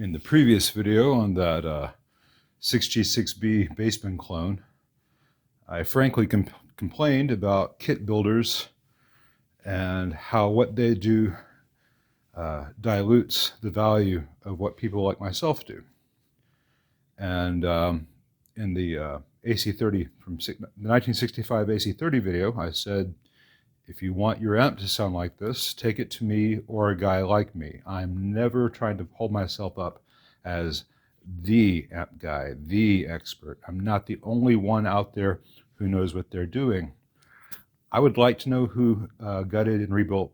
In the previous video on that 6G6B baseband clone, I frankly complained about kit builders and how what they do dilutes the value of what people like myself do. And in the AC30 from the 1965 AC30 video, I said, if you want your amp to sound like this, take it to me or a guy like me. I'm never trying to hold myself up as the amp guy, the expert. I'm not the only one out there who knows what they're doing. I would like to know who gutted and rebuilt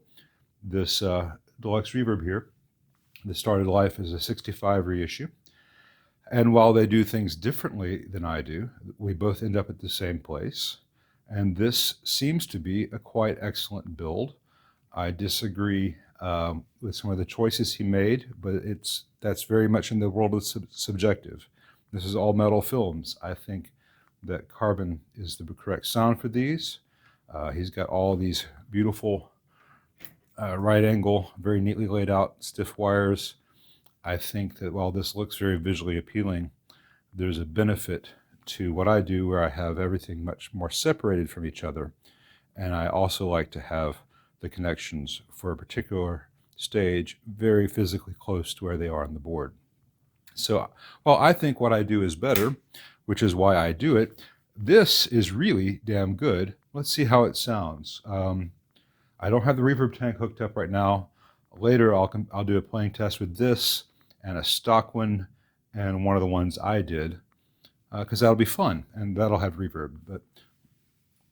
this Deluxe Reverb here. This started life as a 65 reissue. And while they do things differently than I do, we both end up at the same place. And this seems to be a quite excellent build. I disagree with some of the choices he made, but that's very much in the world of subjective. This is all metal films. I think that carbon is the correct sound for these. He's got all these beautiful right angle, very neatly laid out stiff wires. I think that while this looks very visually appealing, there's a benefit to what I do where I have everything much more separated from each other. And I also like to have the connections for a particular stage very physically close to where they are on the board. So while I think what I do is better, which is why I do it, this is really damn good. Let's see how it sounds. I don't have the reverb tank hooked up right now. Later I'll do a playing test with this and a stock one and one of the ones I did, because that'll be fun and that'll have reverb. But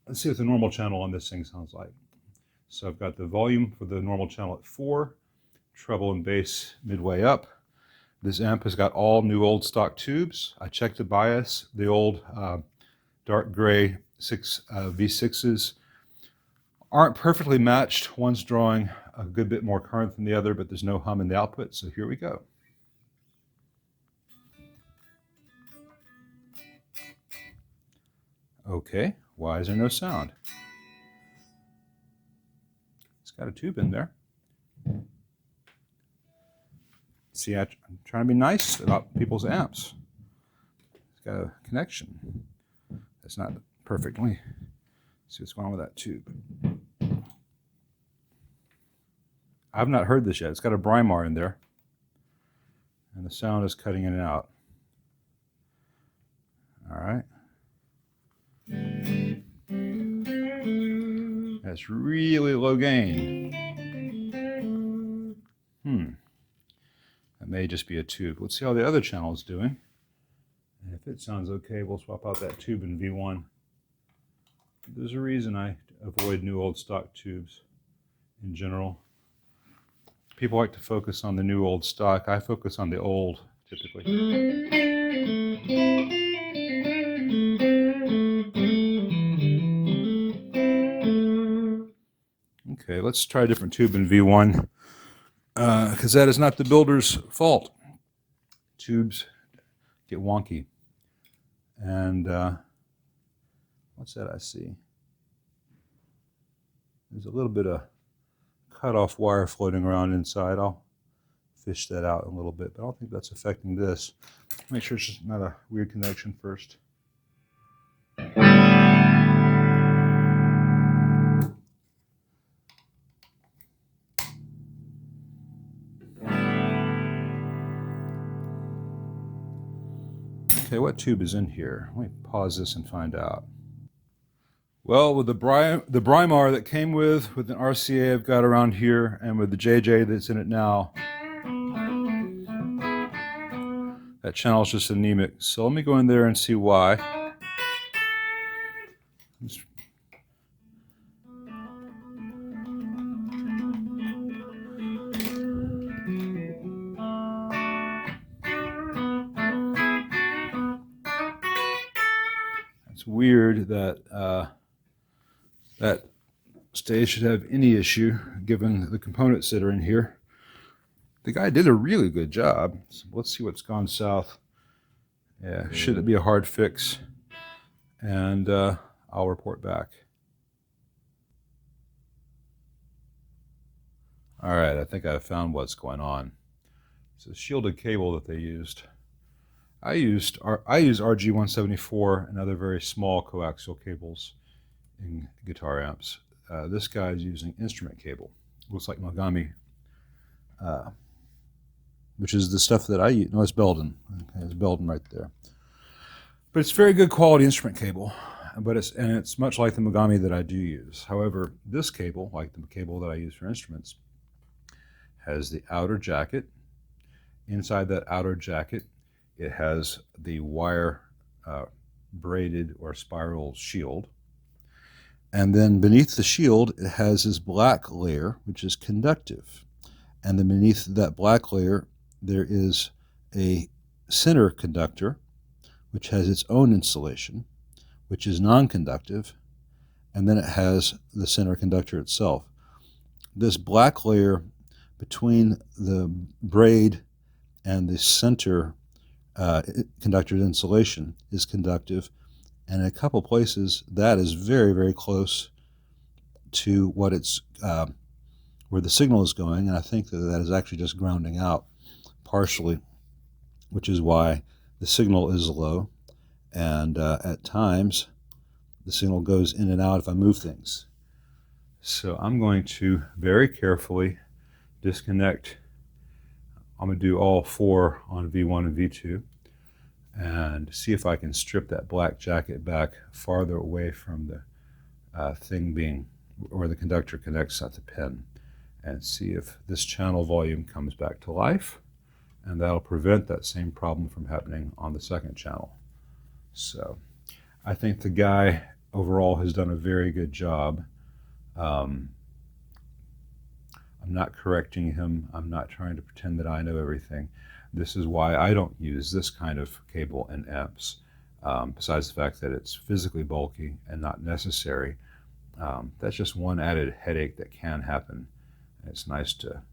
let's see what the normal channel on this thing sounds like. So I've got the volume for the normal channel at 4, treble and bass midway up. This amp has got all new old stock tubes. I checked the bias. The old dark gray V6s aren't perfectly matched. One's drawing a good bit more current than the other, but there's no hum in the output, so here we go. Okay, why is there no sound? It's got a tube in there. See, I'm trying to be nice about people's amps. It's got a connection. That's not perfect. Let me see what's going on with that tube. I've not heard this yet. It's got a Brimar in there. And the sound is cutting in and out. All right. That's really low gain. That may just be a tube. Let's see how the other channel is doing. And if it sounds okay, we'll swap out that tube in V1. There's a reason I avoid new old stock tubes in general. People like to focus on the new old stock. I focus on the old, typically. Okay, let's try a different tube in V1, because that is not the builder's fault. Tubes get wonky. And what's that I see? There's a little bit of cut-off wire floating around inside. I'll fish that out a little bit, but I don't think that's affecting this. Make sure it's just not a weird connection first. Okay, what tube is in here? Let me pause this and find out. Well, with the Brimar that came with an RCA I've got around here, and with the JJ that's in it now, that channel's just anemic. So let me go in there and see why. It's weird that that stage should have any issue given the components that are in here. The guy did a really good job. So let's see what's gone south. Yeah, should it be a hard fix? And I'll report back. All right, I think I've found what's going on. It's a shielded cable that they used. I use RG174 and other very small coaxial cables in guitar amps. This guy is using instrument cable. Looks like Mogami, which is the stuff that I use. No, it's Belden. Okay, it's Belden right there. But it's very good quality instrument cable. But it's much like the Mogami that I do use. However, this cable, like the cable that I use for instruments, has the outer jacket. Inside that outer jacket, it has the wire braided or spiral shield. And then beneath the shield, it has this black layer, which is conductive. And then beneath that black layer, there is a center conductor, which has its own insulation, which is non-conductive. And then it has the center conductor itself. This black layer between the braid and the center conductor insulation is conductive, and in a couple places that is very, very close to what it's where the signal is going, and I think that is actually just grounding out partially, which is why the signal is low, and at times the signal goes in and out if I move things. So I'm going to very carefully disconnect. I'm going to do all 4 on V1 and V2 and see if I can strip that black jacket back farther away from the thing being where the conductor connects at the pin, and see if this channel volume comes back to life, and that'll prevent that same problem from happening on the second channel. So I think the guy overall has done a very good job. I'm not correcting him. I'm not trying to pretend that I know everything. This is why I don't use this kind of cable in amps, besides the fact that it's physically bulky and not necessary. That's just one added headache that can happen. And it's nice to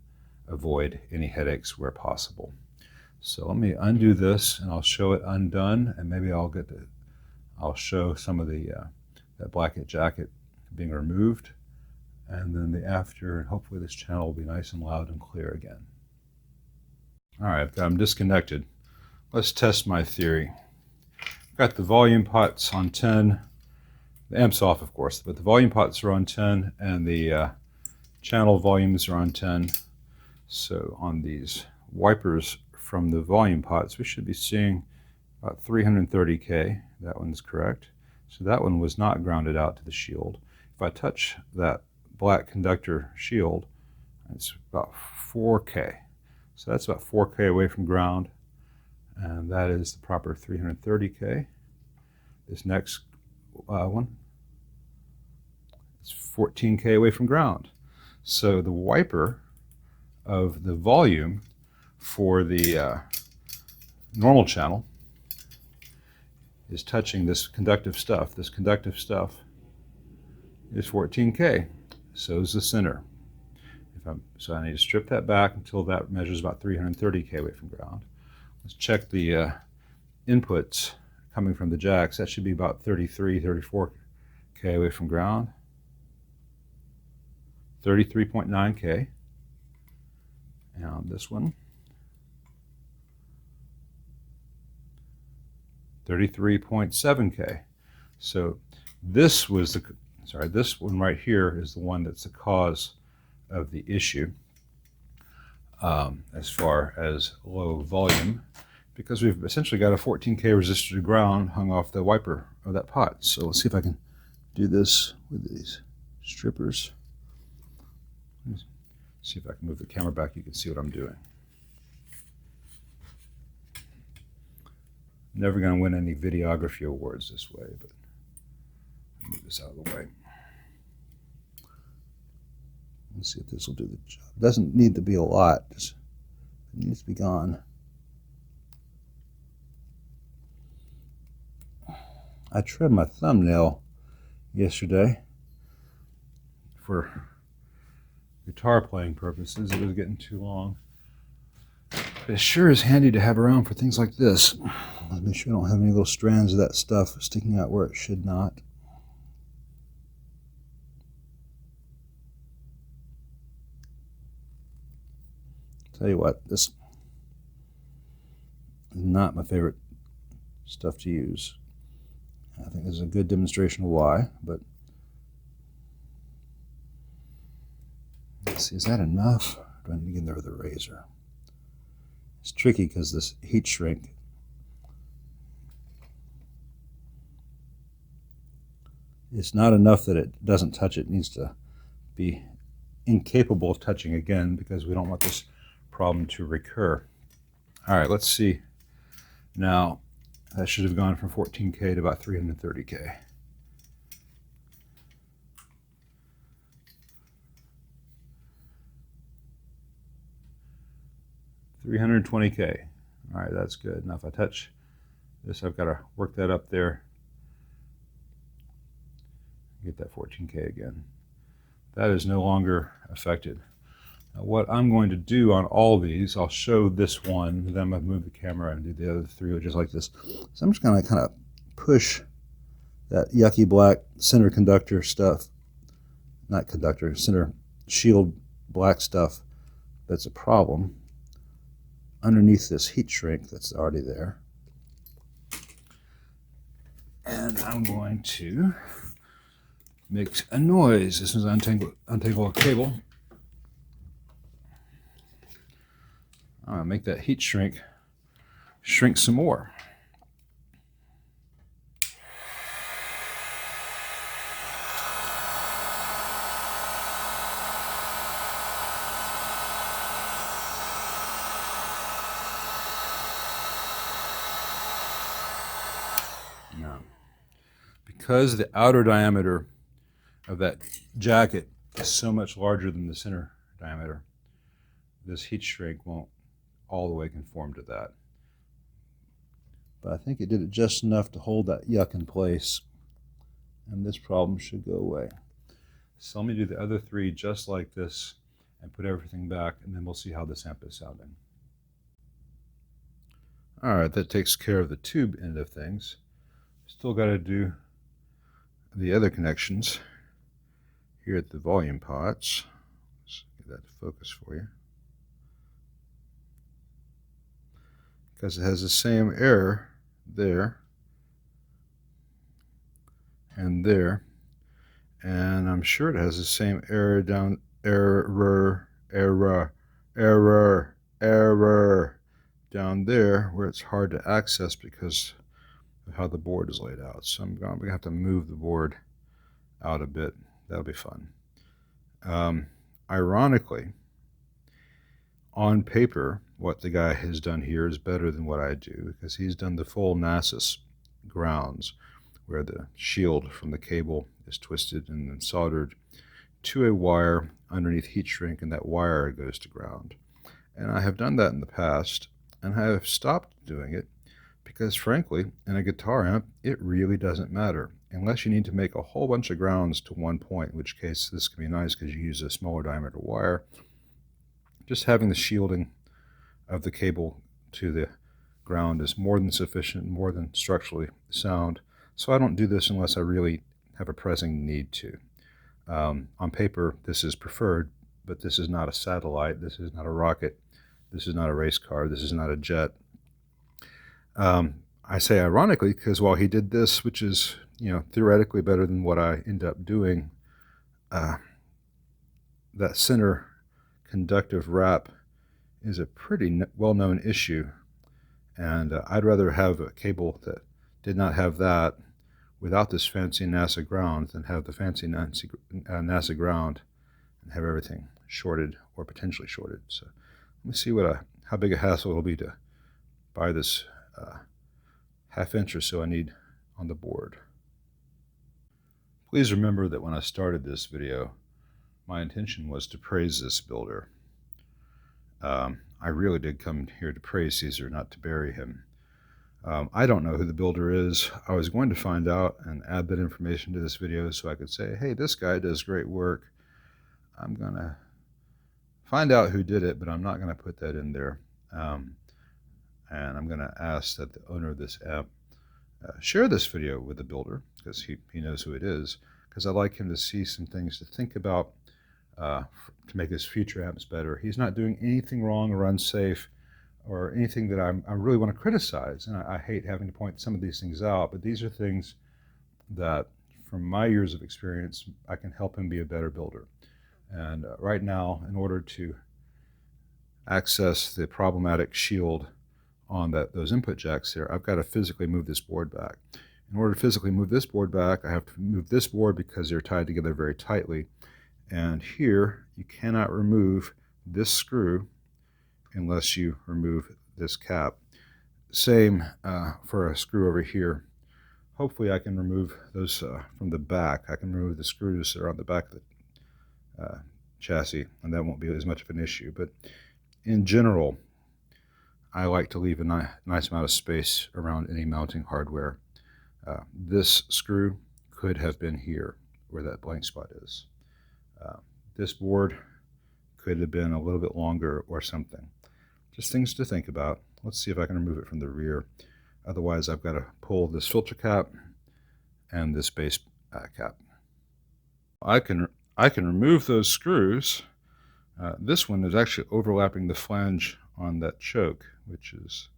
avoid any headaches where possible. So let me undo this, and I'll show it undone, and maybe I'll show some of the that blacket jacket being removed, and then the after, and hopefully this channel will be nice and loud and clear again. All right, I'm disconnected. Let's test my theory. I've got the volume pots on 10. The amp's off, of course, but the volume pots are on 10, and the channel volumes are on 10. So on these wipers from the volume pots, we should be seeing about 330K. That one's correct. So that one was not grounded out to the shield. If I touch that black conductor shield, it's about 4K. So that's about 4K away from ground, and that is the proper 330K. This next one is 14K away from ground. So the wiper of the volume for the normal channel is touching this conductive stuff. This conductive stuff is 14K. So is the center. So I need to strip that back until that measures about 330K away from ground. Let's check the inputs coming from the jacks. That should be about 33, 34K away from ground. 33.9K. And on this one, 33.7K. So this was this one right here is the one that's the cause of the issue as far as low volume, because we've essentially got a 14K resistor to ground hung off the wiper of that pot. So let's see if I can do this with these strippers. Let's see if I can move the camera back. You can see what I'm doing. Never going to win any videography awards this way, but I'll move this out of the way. Let's see if this will do the job. It doesn't need to be a lot. It needs to be gone. I trimmed my thumbnail yesterday for guitar playing purposes. It was getting too long. But it sure is handy to have around for things like this. Let's make sure I don't have any little strands of that stuff sticking out where it should not. Tell you what, this not my favorite stuff to use. I think this is a good demonstration of why, but let's see, is that enough? Or do I need to get in there with a razor? It's tricky because this heat shrink, it's not enough that it doesn't touch. It needs to be incapable of touching again because we don't want this problem to recur. All right, let's see. Now, that should have gone from 14K to about 330K. $320K. All right, that's good. Now if I touch this, I've got to work that up there. Get that 14K again. That is no longer affected. Now what I'm going to do on all these, I'll show this one, then I'm going to move the camera and do the other three just like this. So I'm just going to kind of push that yucky black center conductor stuff, not conductor, center shield black stuff that's a problem underneath this heat shrink that's already there. And I'm going to make a noise as soon as I untangle a cable. I'm going to make that heat shrink some more. Now, because the outer diameter of that jacket is so much larger than the center diameter, this heat shrink won't all the way conform to that. But I think it did it just enough to hold that yuck in place, and this problem should go away. So let me do the other three just like this and put everything back, and then we'll see how this amp is sounding. All right, that takes care of the tube end of things. Still got to do the other connections here at the volume pots. Let's get that to focus for you. Because it has the same error there and there, and I'm sure it has the same error down, error down there where it's hard to access because of how the board is laid out. So I'm going to have to move the board out a bit. That'll be fun. Ironically, on paper, what the guy has done here is better than what I do, because he's done the full NASIS grounds where the shield from the cable is twisted and then soldered to a wire underneath heat shrink, and that wire goes to ground. And I have done that in the past, and I have stopped doing it because, frankly, in a guitar amp, it really doesn't matter. Unless you need to make a whole bunch of grounds to one point, in which case this can be nice because you use a smaller diameter wire. Just having the shielding of the cable to the ground is more than sufficient, more than structurally sound. So I don't do this unless I really have a pressing need to. On paper, this is preferred, but this is not a satellite, this is not a rocket, this is not a race car, this is not a jet. I say ironically because while he did this, which is, theoretically better than what I end up doing, that center conductive wrap is a pretty well-known issue, and I'd rather have a cable that did not have that without this fancy NASA ground than have the fancy NASA ground and have everything shorted or potentially shorted. So let me see how big a hassle it'll be to buy this half inch or so I need on the board. Please remember that when I started this video, my intention was to praise this builder. I really did come here to praise Caesar, not to bury him. I don't know who the builder is. I was going to find out and add that information to this video so I could say, hey, this guy does great work. I'm going to find out who did it, but I'm not going to put that in there. And I'm going to ask that the owner of this app share this video with the builder, because he knows who it is, because I'd like him to see some things to think about to make his future amps better. He's not doing anything wrong or unsafe. or anything that I really want to criticize. And I hate having to point some of these things out, but these are things that, from my years of experience, I can help him be a better builder. And right now, in order to access the problematic shield on those input jacks there, I've got to physically move this board back. In order to physically move this board back, I have to move this board because they're tied together very tightly. And here, you cannot remove this screw unless you remove this cap. Same for a screw over here. Hopefully I can remove those from the back. I can remove the screws that are on the back of the chassis, and that won't be as much of an issue. But in general, I like to leave a nice amount of space around any mounting hardware. This screw could have been here where that blank spot is. This board could have been a little bit longer or something. Just things to think about. Let's see if I can remove it from the rear. Otherwise, I've got to pull this filter cap and this base cap. I can remove those screws. This one is actually overlapping the flange on that choke, which is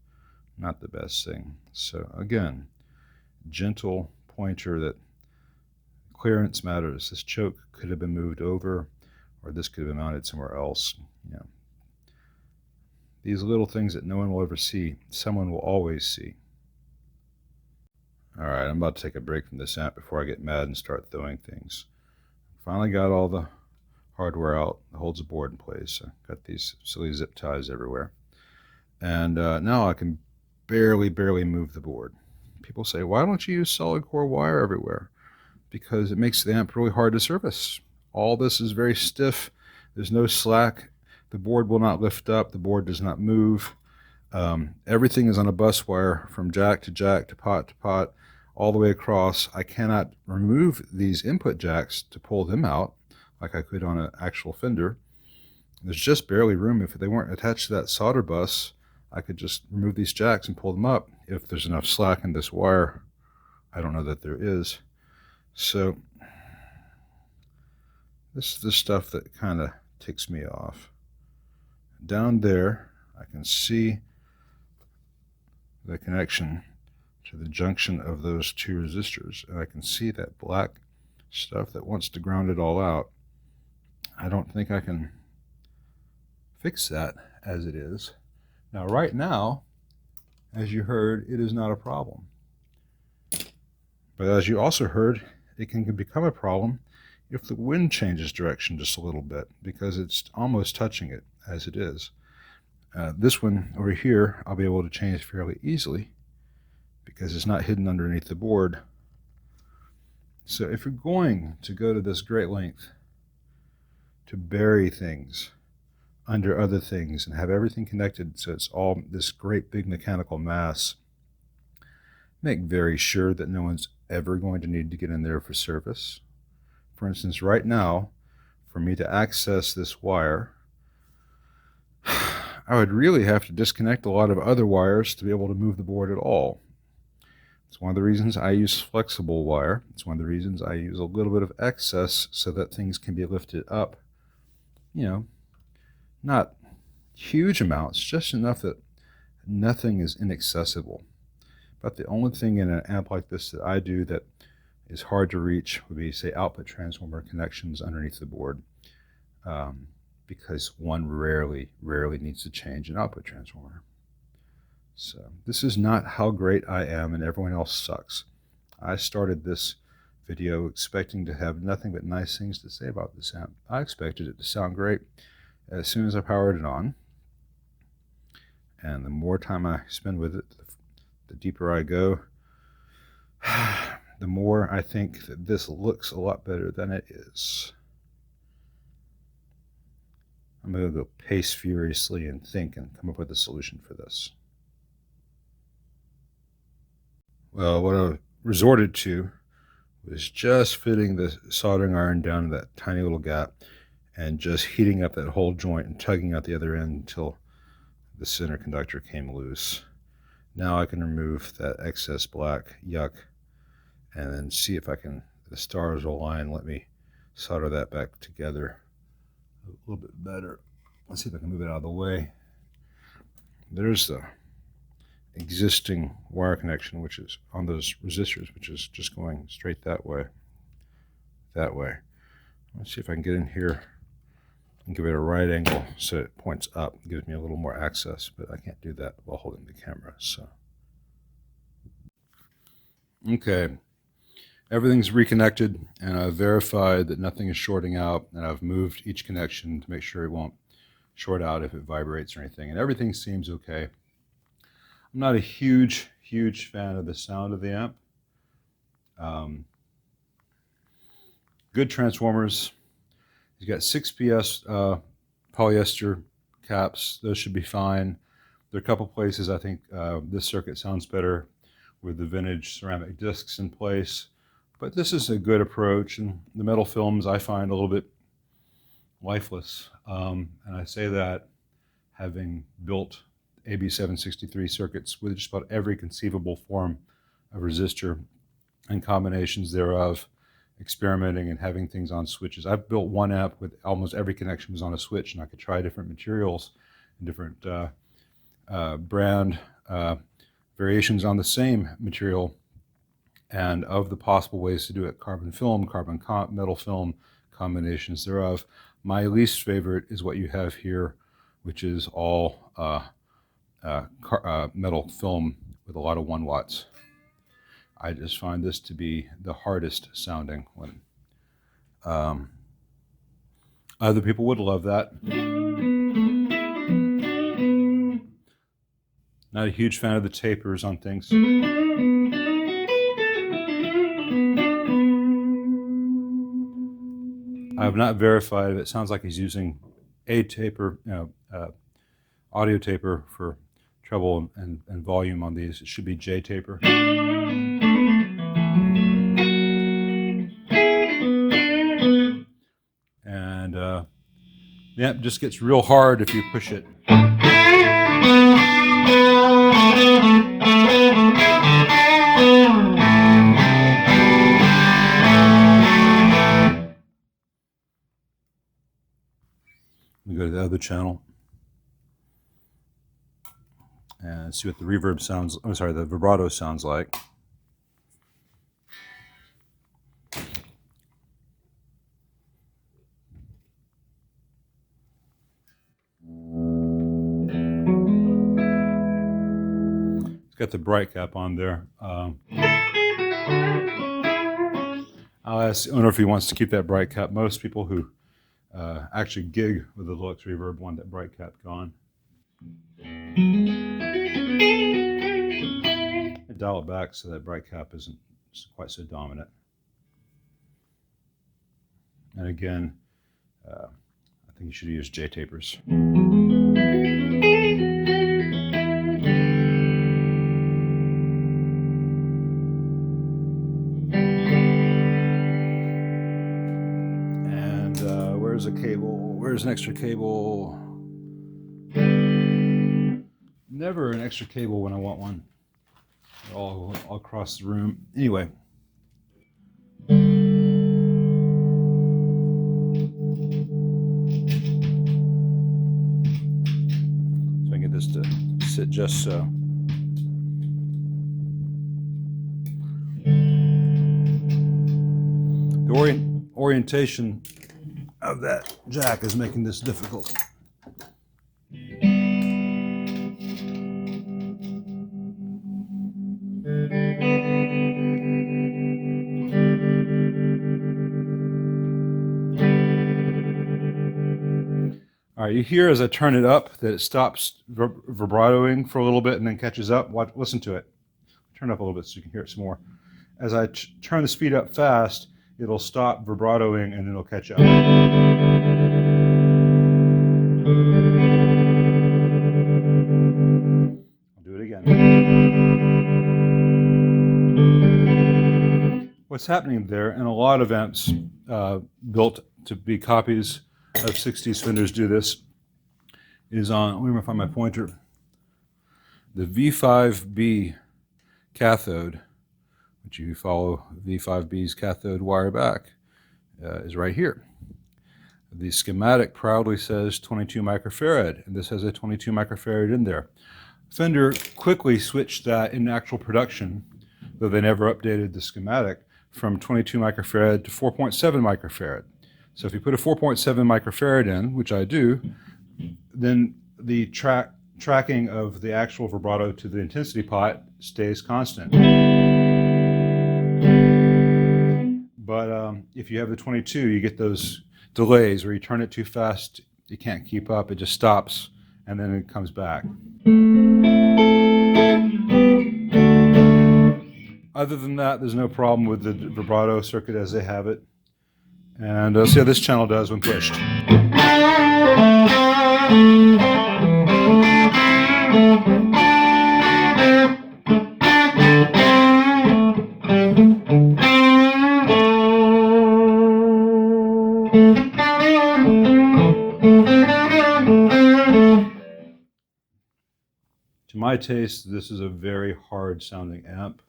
not the best thing. So again, gentle pointer that clearance matters. This choke could have been moved over, or this could have been mounted somewhere else. You know, these little things that no one will ever see, someone will always see. All right, I'm about to take a break from this amp before I get mad and start throwing things. Finally got all the hardware out that holds the board in place. I got these silly zip ties everywhere. And now I can barely move the board. People say, why don't you use solid core wire everywhere? Because it makes the amp really hard to service. All this is very stiff. There's no slack. The board will not lift up. The board does not move. Everything is on a bus wire from jack to jack to pot, all the way across. I cannot remove these input jacks to pull them out like I could on an actual Fender. There's just barely room. If they weren't attached to that solder bus, I could just remove these jacks and pull them up if there's enough slack in this wire. I don't know that there is. So this is the stuff that kind of ticks me off. Down there, I can see the connection to the junction of those two resistors, and I can see that black stuff that wants to ground it all out. I don't think I can fix that as it is. Now, right now, as you heard, it is not a problem. But as you also heard, it can become a problem if the wind changes direction just a little bit, because it's almost touching it as it is. This one over here, I'll be able to change fairly easily because it's not hidden underneath the board. So if you're going to go to this great length to bury things under other things and have everything connected so it's all this great big mechanical mass, make very sure that no one's ever going to need to get in there for service. For instance, right now, for me to access this wire, I would really have to disconnect a lot of other wires to be able to move the board at all. It's one of the reasons I use flexible wire. It's one of the reasons I use a little bit of excess so that things can be lifted up. You know, not huge amounts, just enough that nothing is inaccessible. But the only thing in an amp like this that I do that is hard to reach would be, say, output transformer connections underneath the board. Because one rarely needs to change an output transformer. So this is not how great I am and everyone else sucks. I started this video expecting to have nothing but nice things to say about this amp. I expected it to sound great as soon as I powered it on. And the more time I spend with it, the deeper I go, the more I think that this looks a lot better than it is. I'm going to go pace furiously and think and come up with a solution for this. Well, what I resorted to was just fitting the soldering iron down to that tiny little gap and just heating up that whole joint and tugging out the other end until the center conductor came loose. Now I can remove that excess black yuck and then see if I can, the stars will align, let me solder that back together a little bit better. Let's see if I can move it out of the way. there's the existing wire connection, which is on those resistors, which is just going straight that way. Let's see if I can get in here and give it a right angle so it points up. It gives me a little more access, but I can't do that while holding the camera. So, okay, everything's reconnected, and I've verified that nothing is shorting out, and I've moved each connection to make sure it won't short out if it vibrates or anything, and everything seems okay. I'm not a huge fan of the sound of the amp. Good transformers. He's got 6PS polyester caps. Those should be fine. There are a couple places I think this circuit sounds better with the vintage ceramic discs in place, but this is a good approach. And the metal films I find a little bit lifeless, and I say that having built AB763 circuits with just about every conceivable form of resistor and combinations thereof, experimenting and having things on switches. I've built one amp with almost every connection was on a switch, and I could try different materials and different brand variations on the same material, and of the possible ways to do it, carbon film, metal film, combinations thereof. My least favorite is what you have here, which is all metal film with a lot of 1 watts. I just find this to be the hardest sounding one. Other people would love that. Not a huge fan of the tapers on things. I have not verified if it sounds like he's using a taper, audio taper for treble and volume on these. It should be J taper. And the amp just gets real hard if you push it. Let me go to the other channel and see what the reverb sounds, the vibrato sounds like. It's got the bright cap on there. I'll ask the owner if he wants to keep that bright cap. Most people who actually gig with the Deluxe reverb want that bright cap gone. I dial it back so that bright cap isn't quite so dominant. And again, I think you should use J tapers. And where's a cable? Where's an extra cable? Never an extra cable when I want one. All across the room. Anyway. So I can get this to sit just so. The orientation of that jack is making this difficult. All right, you hear as I turn it up that it stops vibratoing for a little bit and then catches up. Listen to it. Turn it up a little bit so you can hear it some more. As I turn the speed up fast, it'll stop vibratoing and then it'll catch up. I'll do it again. What's happening there, and a lot of amps built to be copies of 60s Fenders do this, is on, let me find my pointer, the V5B cathode, which you follow V5B's cathode wire back, is right here. The schematic proudly says 22 microfarad, and this has a 22 microfarad in there. Fender quickly switched that in actual production, though they never updated the schematic, from 22 microfarad to 4.7 microfarad. So if you put a 4.7 microfarad in, which I do, then the tracking of the actual vibrato to the intensity pot stays constant. But if you have the 22, you get those delays where you turn it too fast, you can't keep up, it just stops, and then it comes back. Other than that, there's no problem with the vibrato circuit as they have it. And see how this channel does when pushed. To my taste, this is a very hard sounding amp.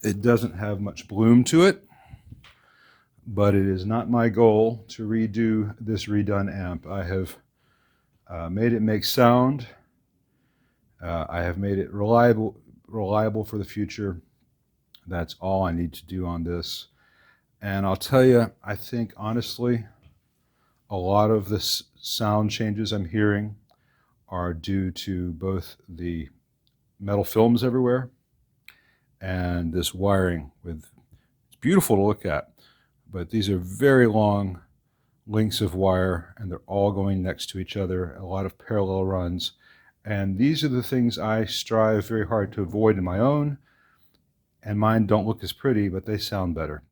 It doesn't have much bloom to it, but it is not my goal to redo this redone amp. I have made it make sound. I have made it reliable for the future. That's all I need to do on this. And I'll tell you, I think honestly, a lot of the sound changes I'm hearing are due to both the metal films everywhere and this wiring. It's beautiful to look at, but these are very long lengths of wire and they're all going next to each other, a lot of parallel runs. And these are the things I strive very hard to avoid in my own, and mine don't look as pretty, but they sound better.